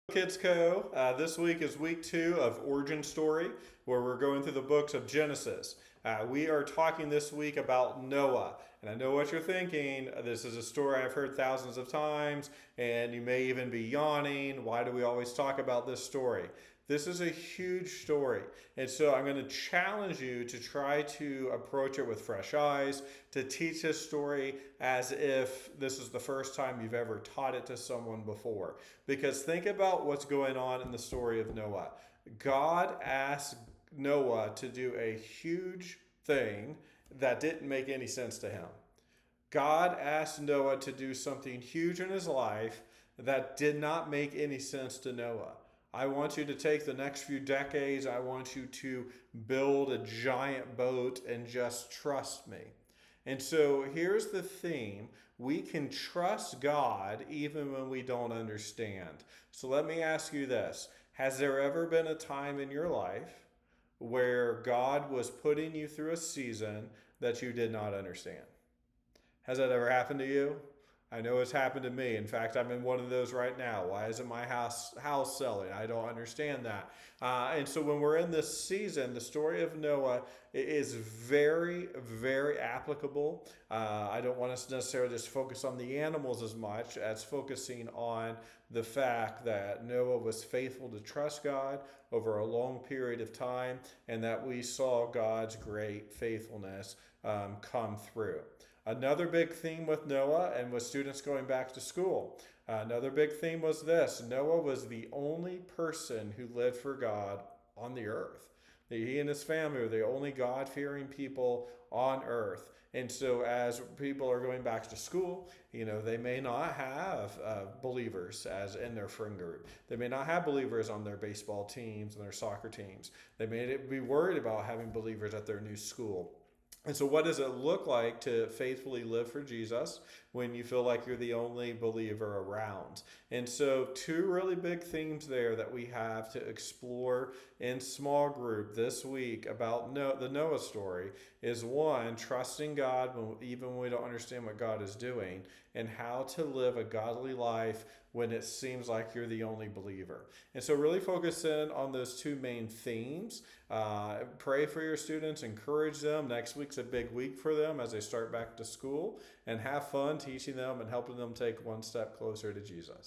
Kids Co. This week is week 2 of Origin Story, where we're going through the books of Genesis. We are talking this week about Noah. And I know what you're thinking. This is a story I've heard thousands of times, and you may even be yawning. Why do we always talk about this story? This is a huge story. And so I'm going to challenge you to try to approach it with fresh eyes, to teach this story as if this is the first time you've ever taught it to someone before. Because think about what's going on in the story of Noah. God asked Noah to do a huge thing that didn't make any sense to him. God asked Noah to do something huge in his life that did not make any sense to Noah. I want you to take the next few decades. I want you to build a giant boat and just trust me. And so here's the theme. We can trust God even when we don't understand. So let me ask you this. Has there ever been a time in your life where God was putting you through a season that you did not understand? Has that ever happened to you? I know it's happened to me. In fact, I'm in one of those right now. Why isn't my house selling? I don't understand that. And so when we're in this season, the story of Noah is very, very applicable. I don't want us to necessarily just focus on the animals as much as focusing on the fact that Noah was faithful to trust God over a long period of time, and that we saw God's great faithfulness come through. Another big theme with Noah and with students going back to school, another big theme was this. Noah was the only person who lived for God on the earth. He and his family were the only God-fearing people on earth. And so as people are going back to school, they may not have believers as in their friend group. They may not have believers on their baseball teams and their soccer teams. They may be worried about having believers at their new school. And so, what does it look like to faithfully live for Jesus when you feel like you're the only believer around? And so, two really big themes there that we have to explore in small group this week about the Noah story is one, trusting God even when we don't understand what God is doing, and how to live a godly life when it seems like you're the only believer. And so, really focus in on those two main themes. Pray for your students, encourage them. Next week's a big week for them as they start back to school, and have fun teaching them and helping them take one step closer to Jesus.